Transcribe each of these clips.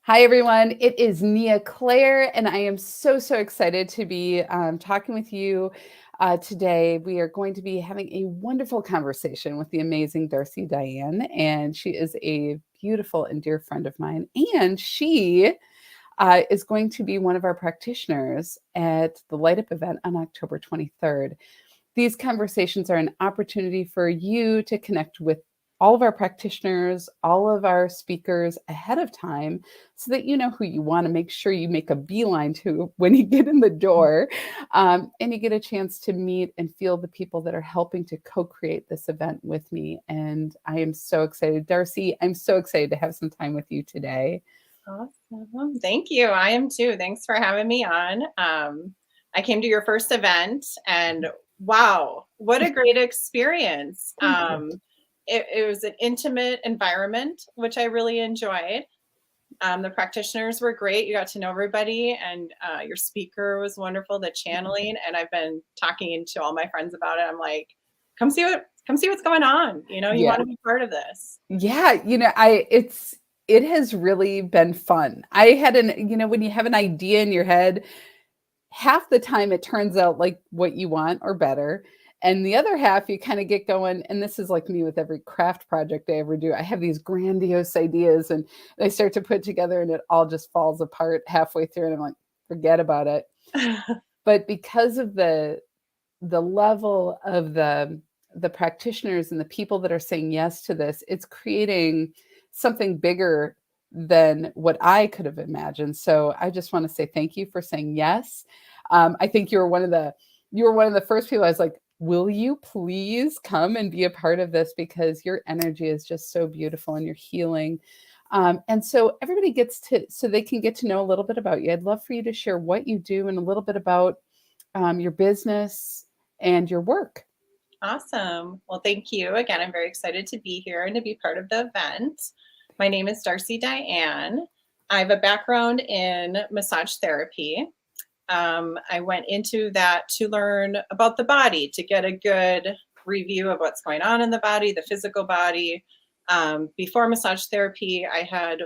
Hi, everyone. It is Nia Claire, and I am so excited to be talking with you today. We are going to be having a wonderful conversation with the amazing Darcy Diann, and she is a beautiful and dear friend of mine. And she is going to be one of our practitioners at the Light Up event on October 23rd. These conversations are an opportunity for you to connect with all of our practitioners, all of our speakers ahead of time so that you know who you want to make sure you make a beeline to when you get in the door, and you get a chance to meet and feel the people that are helping to co-create this event with me. And I am so excited. Darcy, I'm so excited to have some time with you today. Awesome. Thank you. I am too. Thanks for having me on. I came to your first event and wow, what a great experience. It was an intimate environment, which I really enjoyed. The practitioners were great. You got to know everybody, and your speaker was wonderful, the channeling. And I've been talking to all my friends about it. I'm like, come see what's going on. You want to be part of this. Yeah, it has really been fun. I had when you have an idea in your head, half the time it turns out like what you want or better. And the other half, you kind of get going. And this is like me with every craft project I ever do. I have these grandiose ideas and I start to put together and it all just falls apart halfway through. And I'm like, forget about it. But because of the level of the practitioners and the people that are saying yes to this, it's creating something bigger than what I could have imagined. So I just want to say thank you for saying yes. I think you were one of the first people I was like, will you please come and be a part of this, because your energy is just so beautiful and you're healing. And so everybody so they can get to know a little bit about you. I'd love for you to share what you do and a little bit about your business and your work. Awesome. Well, thank you. Again, I'm very excited to be here and to be part of the event. My name is Darcy Diann. I have a background in massage therapy. I went into that to learn about the body, to get a good review of what's going on in the body, the physical body. Before massage therapy, I had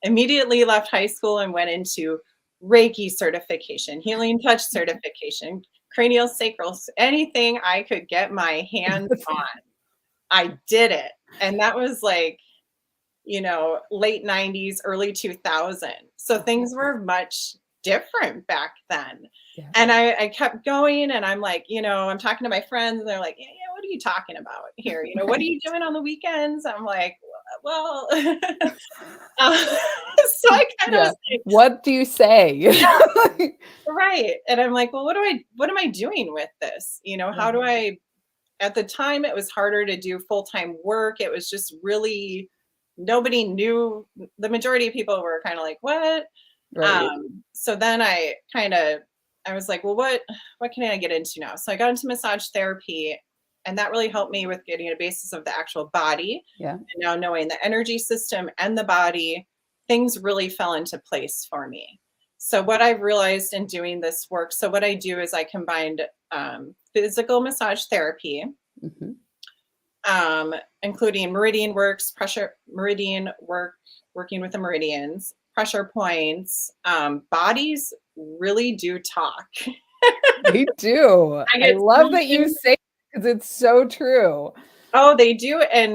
immediately left high school and went into Reiki certification, healing touch certification, cranial sacral, anything I could get my hands on. I did it. And that was like, late 90s, early 2000s. So things were much different back then. Yeah. And I kept going, and I'm like, I'm talking to my friends and they're like, yeah, what are you talking about here? What are you doing on the weekends? I'm like, well, so I kind of was like, what do you say? Yeah, right. And I'm like, well, what am I doing with this? How do I, at the time it was harder to do full-time work. It was just really, nobody knew. The majority of people were kind of like, what? Right. So then I was like, well, what can I get into now? So I got into massage therapy, and that really helped me with getting a basis of the actual body. Yeah. And now knowing the energy system and the body, things really fell into place for me. So what I've realized in doing this work, so what I do is I combined physical massage therapy, including meridian works, meridian work, working with the meridians, pressure points. Bodies really do talk. They do. I love that you say it, because it's so true. Oh, they do. And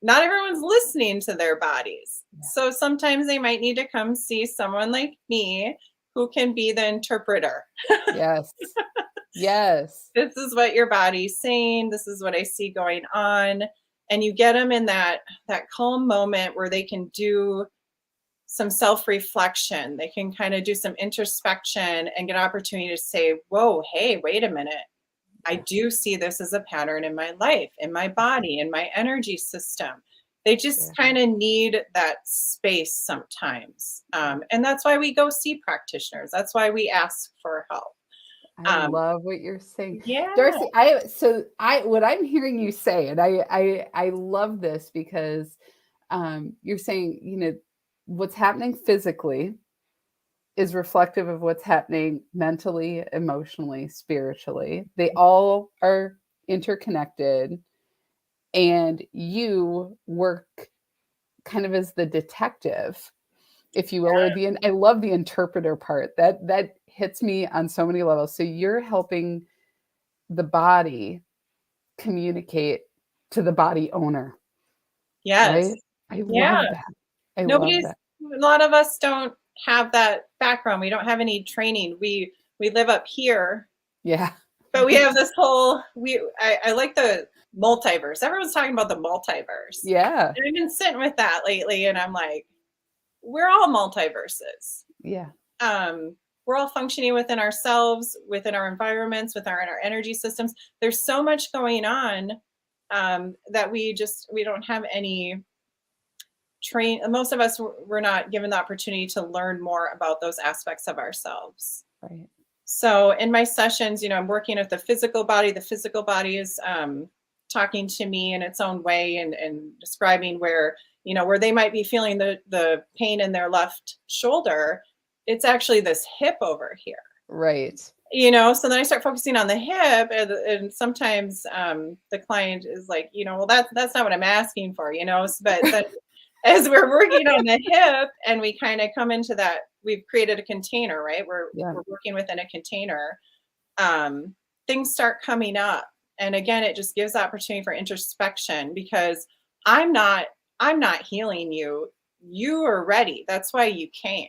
not everyone's listening to their bodies. Yeah. So sometimes they might need to come see someone like me who can be the interpreter. Yes. Yes. This is what your body's saying. This is what I see going on. And you get them in that calm moment where they can do some self-reflection. They can kind of do some introspection and get an opportunity to say, whoa, hey, wait a minute. I do see this as a pattern in my life, in my body, in my energy system. They just kind of need that space sometimes. And that's why we go see practitioners. That's why we ask for help. I love what you're saying. Yeah. Darcy, what I'm hearing you say, and I love this, because you're saying, what's happening physically is reflective of what's happening mentally, emotionally, spiritually. They all are interconnected, and you work kind of as the detective if you will, or I love the interpreter part. That hits me on so many levels. So you're helping the body communicate to the body owner, Yes. right? I Yeah. love that. I love that. A lot of us don't have that background. We don't have any training. We live up here, Yeah. but we have this whole I like the multiverse. Everyone's talking about the multiverse. Yeah. And I've been sitting with that lately, and I'm like, we're all multiverses. Yeah. We're all functioning within ourselves, within our environments, within our energy systems. There's so much going on that we don't have any train. Most of us were not given the opportunity to learn more about those aspects of ourselves. Right. So in my sessions, I'm working with the physical body. The physical body is talking to me in its own way and describing where they might be feeling the pain in their left shoulder. It's actually this hip over here. Right. So then I start focusing on the hip, and sometimes the client is like, well, that's not what I'm asking for, but then as we're working on the hip and we kind of come into that, we've created a container, right? We're working within a container. Things start coming up. And again, it just gives opportunity for introspection, because I'm not healing you. You are ready. That's why you came.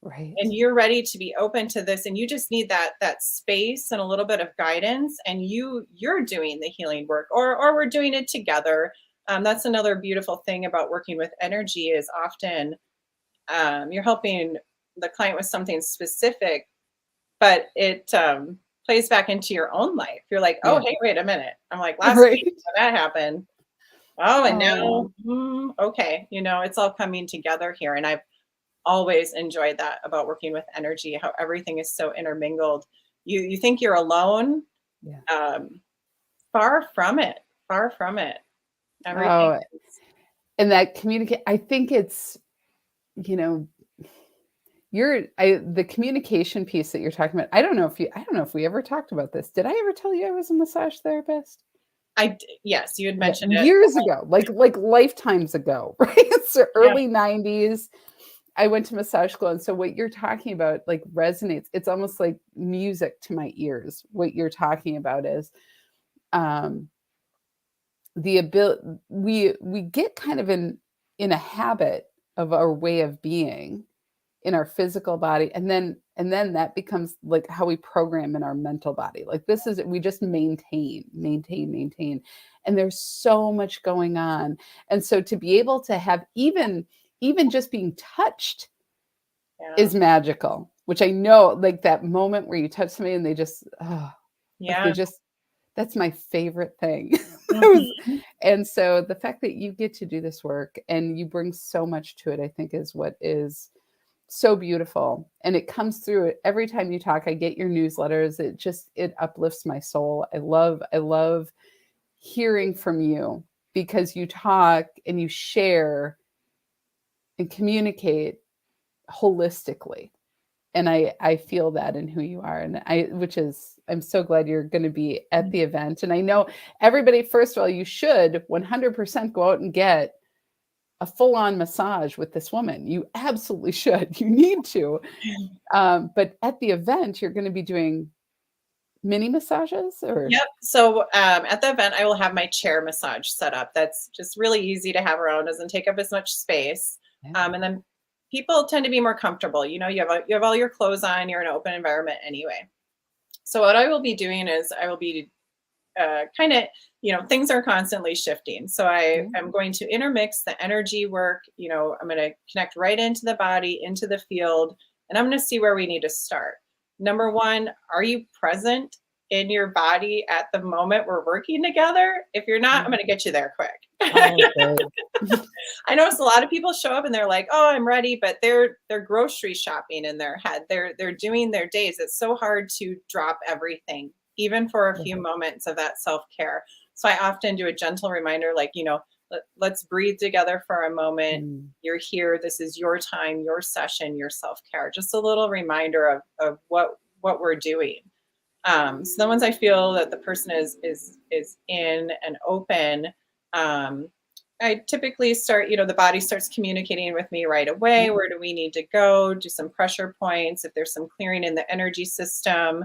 Right. And you're ready to be open to this. And you just need that space and a little bit of guidance. And you're doing the healing work, or we're doing it together. That's another beautiful thing about working with energy is often you're helping the client with something specific, but it plays back into your own life. You're like, oh, hey, wait a minute. I'm like, last week when that happened. Oh, and now, okay. It's all coming together here. And I've always enjoyed that about working with energy, how everything is so intermingled. You think you're alone. Yeah. Far from it. Far from it. Everything. Oh, and that communicate, I think it's, the communication piece that you're talking about. I don't know if we ever talked about this. Did I ever tell you I was a massage therapist? Yes, you had mentioned it years ago, like lifetimes ago, right? So early 90s. I went to massage school. And so what you're talking about like resonates. It's almost like music to my ears. What you're talking about is the ability, we get kind of in a habit of our way of being in our physical body. And then that becomes like how we program in our mental body. Like this is, we just maintain. And there's so much going on. And so to be able to have even just being touched is magical, which I know, like that moment where you touch somebody and they just, that's my favorite thing. And so the fact that you get to do this work and you bring so much to it, I think is what is so beautiful. And it comes through every time you talk. I get your newsletters. It uplifts my soul. I love hearing from you, because you talk and you share and communicate holistically. And I feel that in who you are. And I'm so glad you're going to be at the event. And I know everybody, first of all, you should 100% go out and get a full-on massage with this woman. You absolutely should. You need to. But at the event, you're going to be doing mini massages, or? Yep. So at the event, I will have my chair massage set up. That's just really easy to have around. Doesn't take up as much space. And then people tend to be more comfortable. You have all your clothes on. You're in an open environment anyway. So what I will be doing is I will be kind of, things are constantly shifting. So I am going to intermix the energy work. I'm going to connect right into the body, into the field, and I'm going to see where we need to start. Number one, are you present in your body at the moment we're working together? If you're not, I'm going to get you there quick. I notice a lot of people show up and they're like, oh, I'm ready, but they're grocery shopping in their head. They're doing their days. It's so hard to drop everything, even for a few moments of that self-care. So I often do a gentle reminder, like, let's breathe together for a moment. You're here. This is your time, your session, your self-care. Just a little reminder of what we're doing. So then once I feel that the person is in and open, I typically start, the body starts communicating with me right away. Where do we need to go? Do some pressure points. If there's some clearing in the energy system.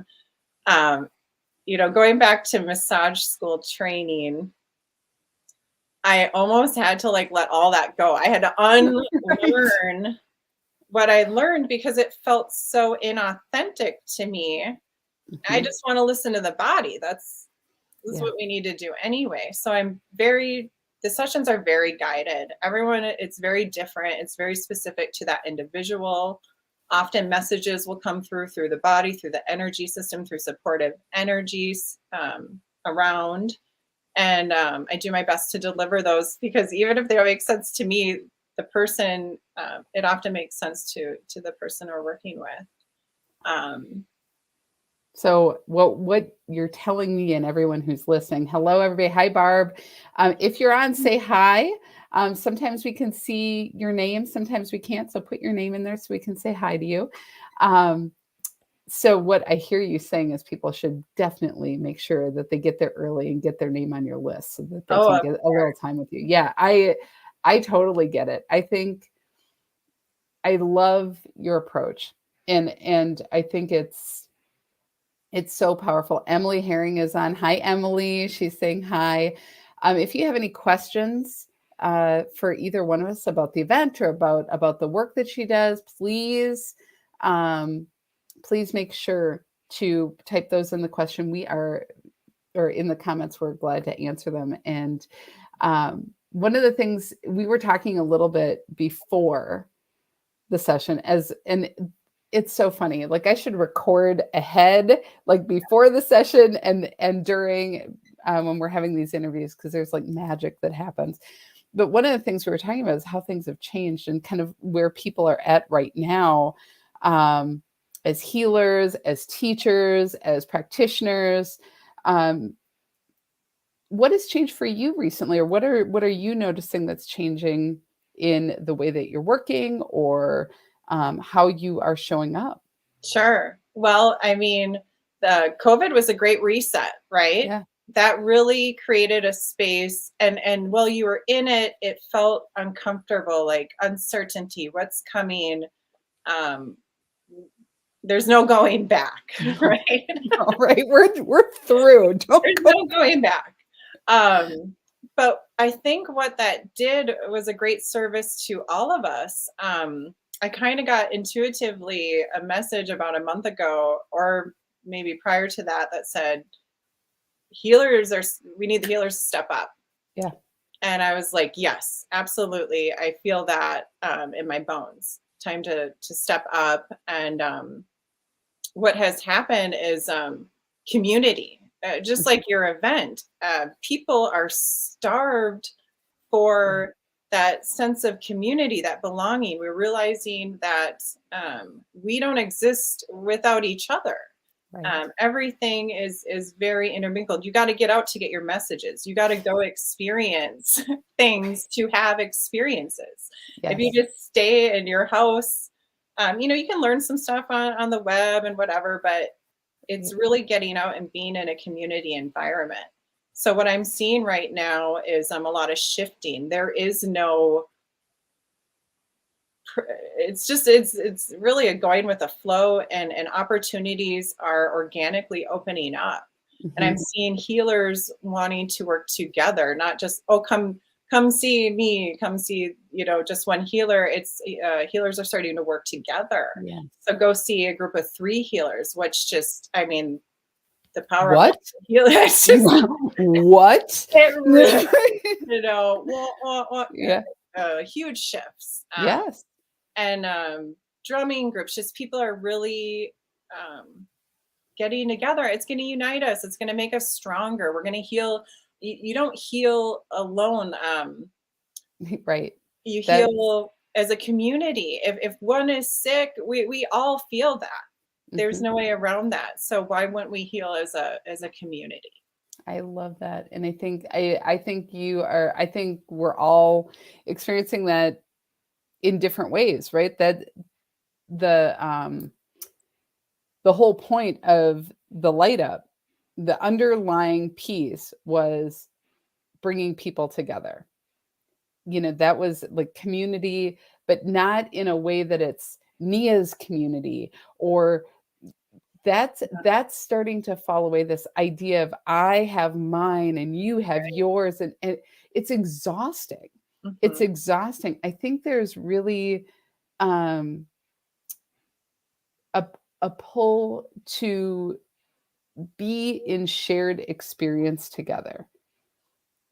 Um, going back to massage school training, I almost had to like let all that go. I had to Right. unlearn what I learned because it felt so inauthentic to me. I Mhm. just want to listen to the body. This is Yeah. what we need to do anyway. So the sessions are very guided. Everyone, it's very different. It's very specific to that individual. Often messages will come through the body, through the energy system, through supportive energies around. And I do my best to deliver those because even if they don't make sense to me, the person, it often makes sense to the person we're working with. Um, So what you're telling me and everyone who's listening, hello everybody. Hi Barb. If you're on, say hi. Sometimes we can see your name, sometimes we can't. So put your name in there so we can say hi to you. Um, so what I hear you saying is people should definitely make sure that they get there early and get their name on your list so that they oh, can of get a little time with you. Yeah, I totally get it. I think I love your approach. And I think it's so powerful. Emily Herring is on. Hi, Emily. She's saying hi. If you have any questions for either one of us about the event or about the work that she does, um, please make sure to type those in the question. We are or in the comments. We're glad to answer them. And one of the things we were talking a little bit before the session as and it's so funny. Like I should record ahead, like before the session and during when we're having these interviews, because there's like magic that happens. But one of the things we were talking about is how things have changed and kind of where people are at right now, um, as healers, as teachers, as practitioners. Um, what has changed for you recently, or what are you noticing that's changing in the way that you're working or how you are showing up? Sure. Well, I mean, the COVID was a great reset, right? Yeah. That really created a space and while you were in it, it felt uncomfortable, like uncertainty, what's coming. Um, there's no going back, No, right? no, right. We're through. Don't There's go. no going back. But I think what that did was a great service to all of us. I kind of got intuitively a message about a month ago, or maybe prior to that, that said, we need the healers to step up. Yeah. And I was like, yes, absolutely. I feel that in my bones. Time to step up. And what has happened is community. Just like your event, people are starved Yeah. for that sense of community, that belonging. We're realizing that we don't exist without each other. Right. Everything is very intermingled. You got to get out to get your messages. You got to go experience things to have experiences. If you Yes. just stay in your house, you can learn some stuff on the web and whatever, but it's Right. really getting out and being in a community environment. So what I'm seeing right now is a lot of shifting. There is no it's really a going with the flow, and opportunities are organically opening up. And I'm Mhm. seeing healers wanting to work together, not just, oh, come see me, come see, just one healer. It's healers are starting to work together. Yes. So go see a group of 3 healers, which just, I mean, the power of What? healing. It's just, What? it really, Yeah. huge shifts. Yes. And drumming groups, just people are really getting together. It's going to unite us. It's going to make us stronger. We're going to heal. You don't heal alone. Right. You That's heal as a community. If one is sick, we all feel that. There's mhm. no way around that. So why wouldn't we heal as a community? I love that. And I think I think we're all experiencing that in different ways, right? That the whole point of the light up, the underlying piece was bringing people together. that was like community, but not in a way that it's Nia's community, or that's starting to fall away, this idea of I have mine and you have yours, and it's exhausting. It's Mhm. exhausting. I think there's really um a pull to be in shared experience together.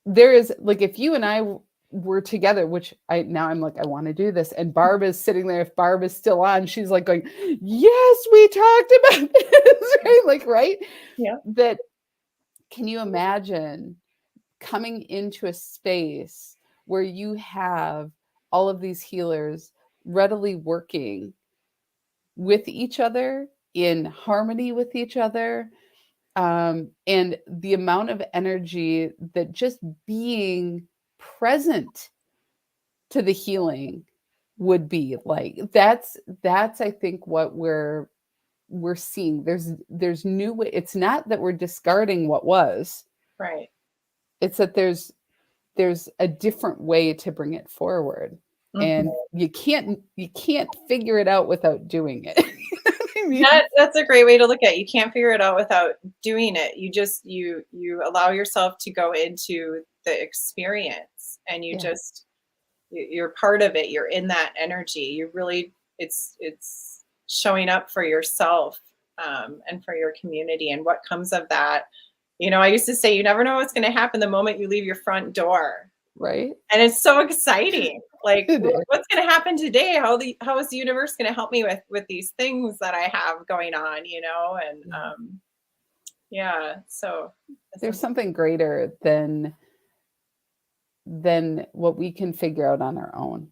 There is, like, if you and I were together, which I'm like, I want to do this, and Barb is sitting there, if Barb is still on, she's like going, yes, we talked about this, right? Like, right? Yeah. That, can you imagine coming into a space where you have all of these healers readily working with each other, in harmony with each other, and the amount of energy that just being present to the healing would be like. That's I think what we're seeing. There's new way. It's not that we're discarding what was. Right. It's that there's a different way to bring it forward, and Mhm. you can't figure it out without doing it. I mean, That's a great way to look at it. You can't figure it out without doing it. You just you allow yourself to go into the experience, and you yeah, just you're part of it. You're in that energy. You really it's showing up for yourself, and for your community, and what comes of that. I used to say you never know what's going to happen the moment you leave your front door. right. And it's so exciting. Like, It is. what's going to happen today? How is the universe going to help me with these things that I have going on? And Yeah. yeah. So There's something greater than what we can figure out on our own.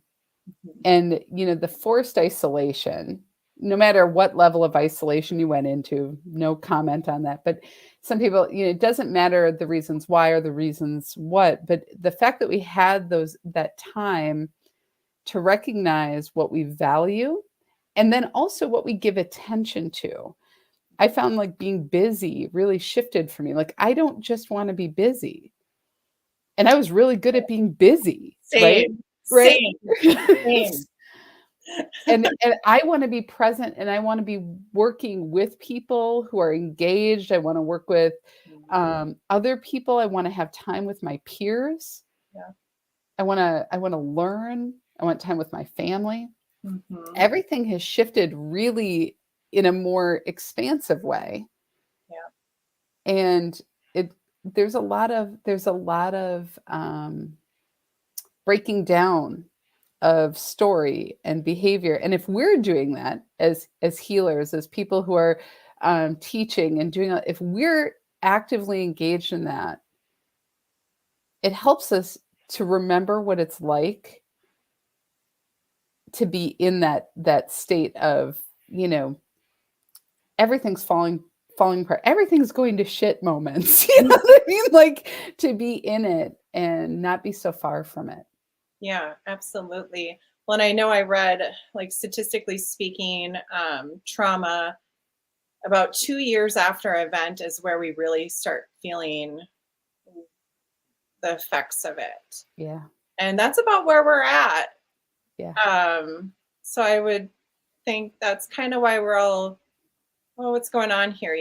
And the forced isolation, no matter what level of isolation you went into, no comment on that, but some people, it doesn't matter the reasons why or the reasons what, but the fact that we had that time to recognize what we value, and then also what we give attention to. I found like being busy really shifted for me. Like, I don't just want to be busy. And I was really good at being busy, right? same, Right. same, same. And I want to be present, and I want to be working with people who are engaged. I want to work with other people. I want to have time with my peers. Yeah. I want to learn. I want time with my family. Hmm. Everything has shifted really in a more expansive way. Yeah. And it there's a lot of breaking down of story and behavior. And if we're doing that as healers, as people who are teaching and doing, if we're actively engaged in that, it helps us to remember what it's like to be in that state of, everything's falling apart, everything's going to shit moments. You know what I mean? Like, to be in it and not be so far from it. Yeah, absolutely. Well, and I know I read, like, statistically speaking, trauma about 2 years after an event is where we really start feeling the effects of it. Yeah. And that's about where we're at. Yeah. So I would think that's kind of why we're all, well, what's going on here?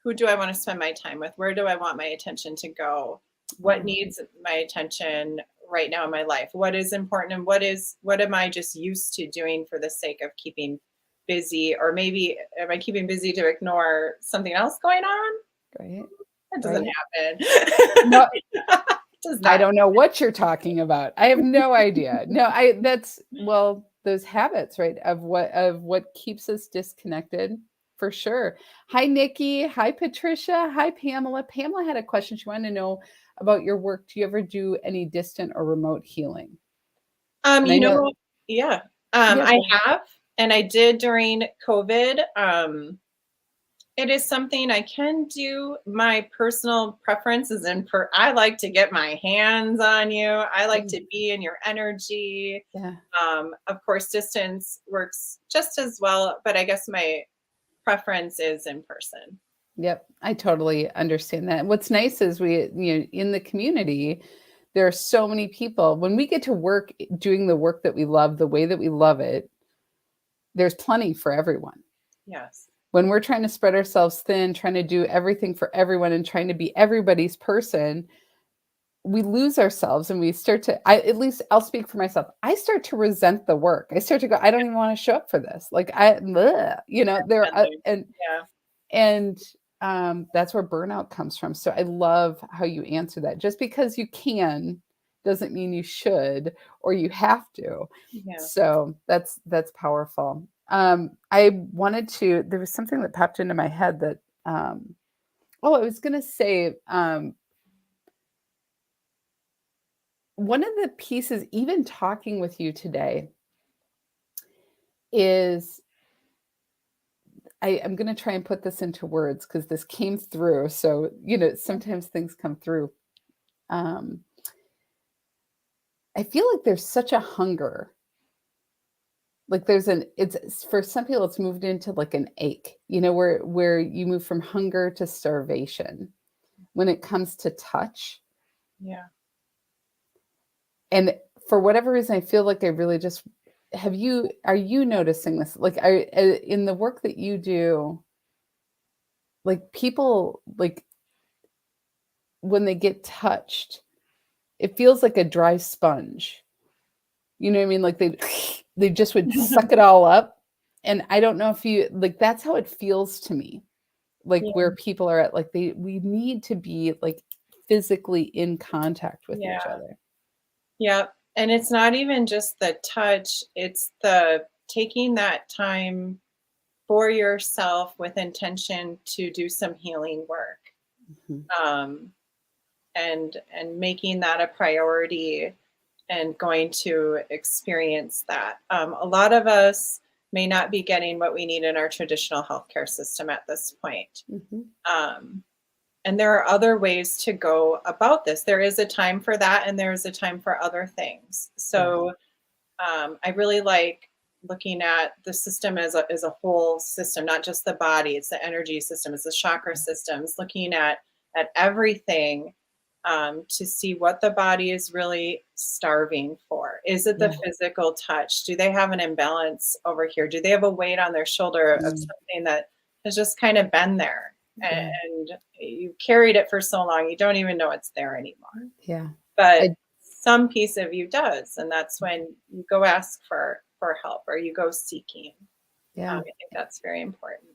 Who do I want to spend my time with? Where do I want my attention to go? What Oh, needs my attention right now in my life? What is important, and what am I just used to doing for the sake of keeping busy? Or maybe am I keeping busy to ignore something else going on? right. That doesn't Right. happen. No, Does I not. don't know what you're talking about. I have no idea. No, that's, well, those habits, right? Of what keeps us disconnected, for sure. Hi, Nikki. Hi, Patricia. Hi, Pamela. Pamela had a question. She wanted to know about your work. Do you ever do any distant or remote healing? And I know, Yeah, yeah, I go ahead. have, and I did during COVID. It is something I can do. My personal preference is I like to get my hands on you. I like Mm, to be in your energy. yeah. Of course, distance works just as well, but I guess my preference is in person. Yep. I totally understand that. What's nice is in the community, there are so many people, when we get to work doing the work that we love, the way that we love it, there's plenty for everyone. Yes. When we're trying to spread ourselves thin, trying to do everything for everyone and trying to be everybody's person, we lose ourselves and we start to, at least I'll speak for myself. I start to resent the work. I start to go, I don't even want to show up for this. Like Yeah. and that's where burnout comes from. So I love how you answer that. Just because you can doesn't mean you should or you have to. Yeah. So that's powerful. I wanted to, there was something that popped into my head that, I was going to say, one of the pieces, even talking with you today, is I'm going to try and put this into words because this came through. So, sometimes things come through. I feel like there's such a hunger. Like it's for some people, it's moved into like an ache, where you move from hunger to starvation when it comes to touch. Yeah. And for whatever reason, I feel like I really just are you noticing this? Like, in the work that you do, like people, like when they get touched, it feels like a dry sponge. You know what I mean? Like they just would suck it all up. And I don't know if you like, that's how it feels to me. Like Yeah. where people are at, like we need to be like physically in contact with each Yeah. other. Yeah. And it's not even just the touch, it's the taking that time for yourself with intention to do some healing work. Mhm. And making that a priority and going to experience that. A lot of us may not be getting what we need in our traditional healthcare system at this point. Mhm. And there are other ways to go about this. There is a time for that, and there is a time for other things. So I really like looking at the system as a whole system, not just the body. It's the energy system, it's the chakra systems, looking at everything to see what the body is really starving for. Is it the Yeah. physical touch? Do they have an imbalance over here? Do they have a weight on their shoulder of Mm. something that has just kind of been there? Yeah. And you carried it for so long, you don't even know it's there anymore. Yeah. But I some piece of you does, and that's when you go ask for help or you go seeking. yeah. I think that's very important.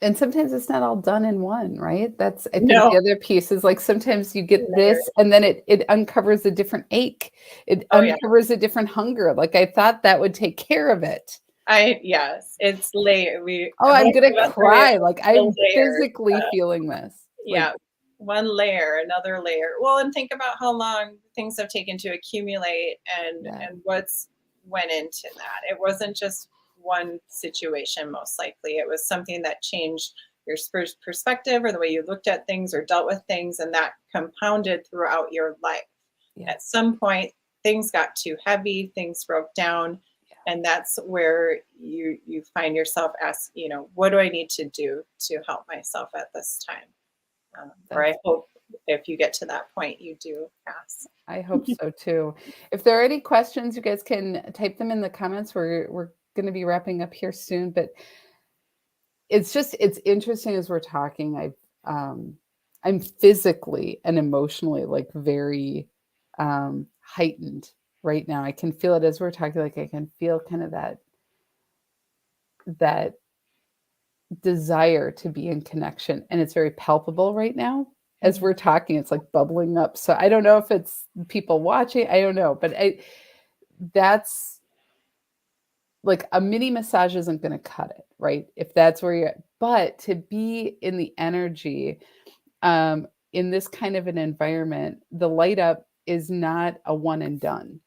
And sometimes it's not all done in one, right? That's, I think No. the other piece is like sometimes you get this and then it uncovers a different ache. It Oh yeah. uncovers a different hunger. Like I thought that would take care of it. Yes, it's late. Oh, I'm Most gonna of us are in cry. Like the I'm layers. physically feeling this. Like, Yeah, one layer, another layer. Well, and think about how long things have taken to accumulate and yeah. what's went into that. It wasn't just one situation, most likely. It was something that changed your perspective or the way you looked at things or dealt with things, and that compounded throughout your life. Yeah. At some point, things got too heavy, things broke down, and that's where you find yourself asking, what do I need to do to help myself at this time? Or I hope if you get to that point, you do ask. I hope so too. If there are any questions, you guys can type them in the comments. We're going to be wrapping up here soon, but it's interesting as we're talking. I'm physically and emotionally like very heightened right now. I can feel it as we're talking. Like I can feel kind of that desire to be in connection, and it's very palpable right now as we're talking. It's like bubbling up. So I don't know if it's people watching. I don't know, but that's like a mini massage isn't going to cut it, right? If that's where you're at. But to be in the energy, in this kind of an environment, the light up is not a one and done.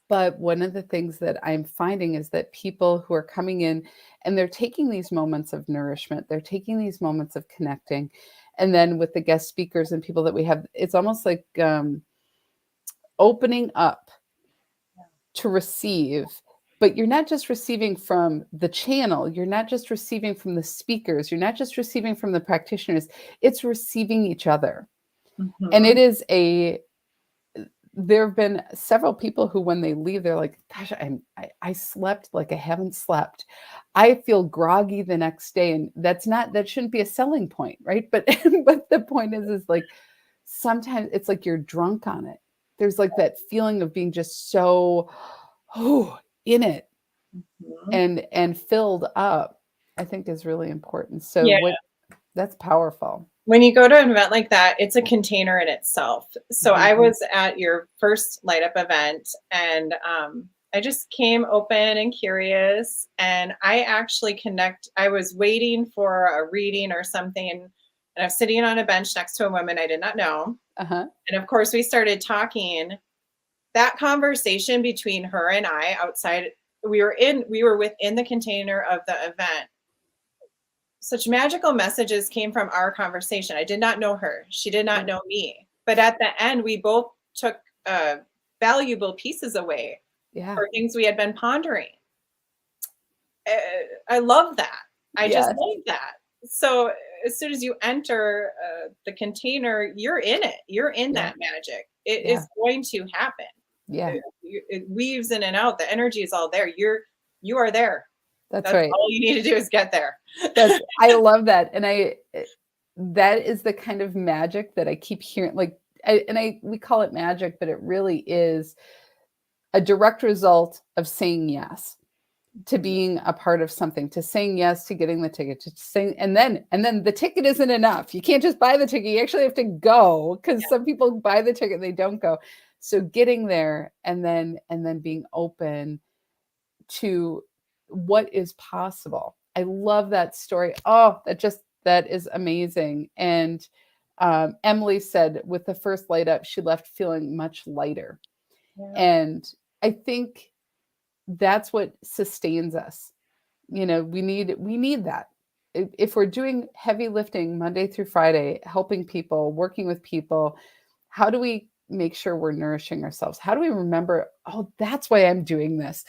But one of the things that I'm finding is that people who are coming in and they're taking these moments of nourishment, they're taking these moments of connecting. And then with the guest speakers and people that we have, it's almost like opening up to receive. But you're not just receiving from the channel, you're not just receiving from the speakers, you're not just receiving from the practitioners, it's receiving each other. And Mhm. it is there have been several people who, when they leave, they're like, "Gosh, I slept like I haven't slept. I feel groggy the next day," and that shouldn't be a selling point, right? But but the point is like sometimes it's like you're drunk on it. There's like that feeling of being just so in it Mhm. and filled up. I think is really important. So Yeah. what that's powerful. When you go to an event like that, it's a container in itself. So Mhm. I was at your first light up event, and I just came open and curious. And I was waiting for a reading or something. And I was sitting on a bench next to a woman I did not know. Uh-huh. And of course, we started talking. That conversation between her and I outside, we were within the container of the event. Such magical messages came from our conversation. I did not know her. She did not Yeah. know me. But at the end, we both took valuable pieces away Yeah. for things we had been pondering. Uh, I love that. I just Yes. love that. So as soon as you enter the container, you're in it. You're in Yeah. that magic. It Yeah. is going to happen. Yeah. It weaves in and out. The energy is all there. You are there. That's That's right. all you need to do is get there. I love that. And that is the kind of magic that I keep hearing, like, we call it magic, but it really is a direct result of saying yes to being a part of something, to saying yes to getting the ticket, to saying, and then the ticket isn't enough. You can't just buy the ticket. You actually have to go, because some people buy the ticket and they don't go. So getting there and then being open to what is possible. I love that story. Oh, that is amazing. And Emily said with the first light up, she left feeling much lighter. Yeah. And I think that's what sustains us. We need that. If we're doing heavy lifting Monday through Friday, helping people, working with people, how do we make sure we're nourishing ourselves? How do we remember, oh, that's why I'm doing this,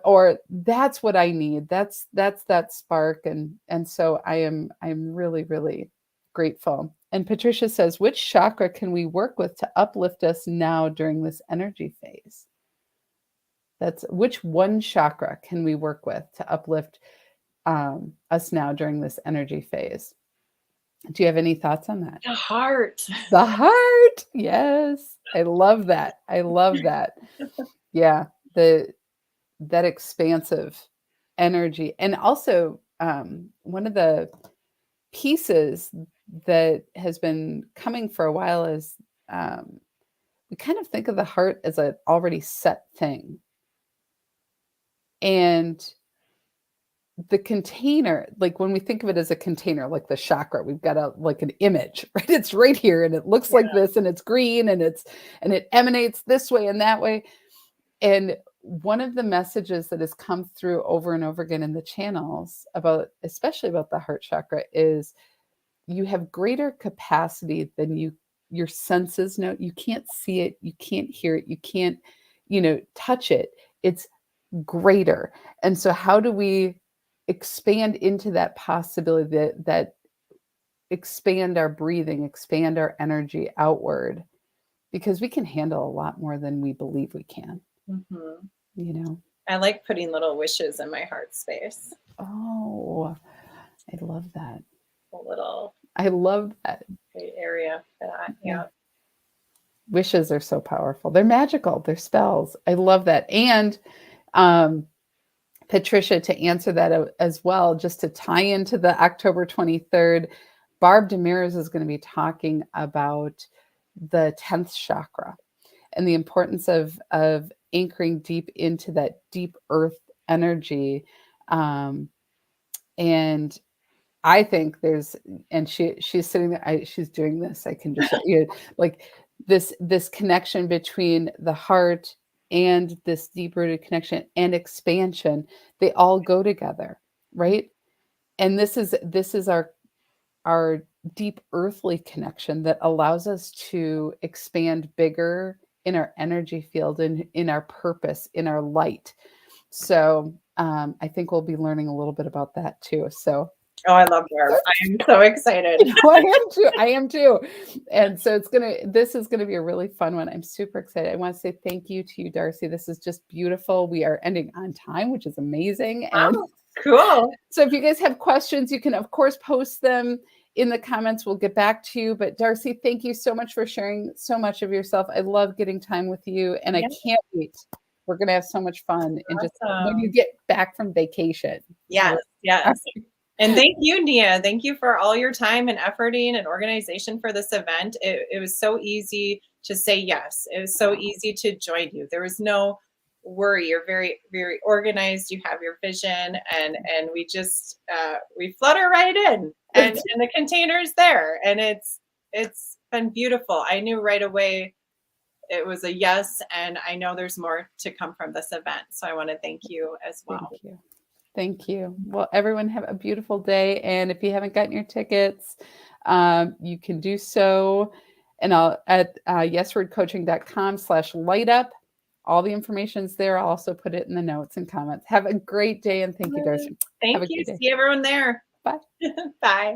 or that's what I need. That's that spark. And so I'm really, really grateful. And Patricia says, which chakra can we work with to uplift us now during this energy phase? That's which one chakra can we work with to uplift us now during this energy phase? Do you have any thoughts on that? The heart. The heart. Yes. I love that. I love that. Yeah. That expansive energy. And also, one of the pieces that has been coming for a while is we kind of think of the heart as an already set thing. And the container, like when we think of it as a container, like the chakra, we've got like an image, right? It's right here and it looks Yeah. like this and it's green and it emanates this way and that way. And one of the messages that has come through over and over again in the channels especially about the heart chakra, is you have greater capacity than your senses know. You can't see it, you can't hear it, you can't, touch it. It's greater. And so how do we expand into that possibility, that expand our breathing, expand our energy outward, because we can handle a lot more than we believe we can, Mhm. you know. I like putting little wishes in my heart space. Oh, I love that. A little I love that. great area for that. Yeah. Yeah. Wishes are so powerful. They're magical. They're spells. I love that. And um, Patricia, to answer that as well, just to tie into the October 23rd, Barb Demers is going to be talking about the 10th chakra and the importance of anchoring deep into that deep earth energy. And I think and she's sitting there, she's doing this. I can just show you, like this connection between the heart and this deep rooted connection and expansion. They all go together, right? And this is our deep earthly connection that allows us to expand bigger in our energy field and in our purpose, in our light. So I think we'll be learning a little bit about that too. So Oh, I love Barb. I am so excited. No, I am too. I am too. And so this is gonna be a really fun one. I'm super excited. I want to say thank you to you, Darcy. This is just beautiful. We are ending on time, which is amazing. And Wow, cool. so if you guys have questions, you can of course post them in the comments. We'll get back to you. But Darcy, thank you so much for sharing so much of yourself. I love getting time with you, and I Yeah, can't wait. We're gonna have so much fun and just when you awesome. get back from vacation. Yes, All yes. And thank you, Nia. Thank you for all your time and efforting and organization for this event. It was so easy to say yes. It was so right. easy to join you. There was no worry. You're very, very organized. You have your vision, and we flutter right in, and the container's there, and it's been beautiful. I knew right away it was a yes, and I know there's more to come from this event. So I want to thank you as Thank well. you. Thank you. Well, everyone have a beautiful day. And if you haven't gotten your tickets, you can do so. And I'll at yeswordcoaching.com/light up. All the information's there. I'll also put it in the notes and comments. Have a great day. And thank you, Darcy. Have Thank a you. great day. See everyone there. Bye. Bye.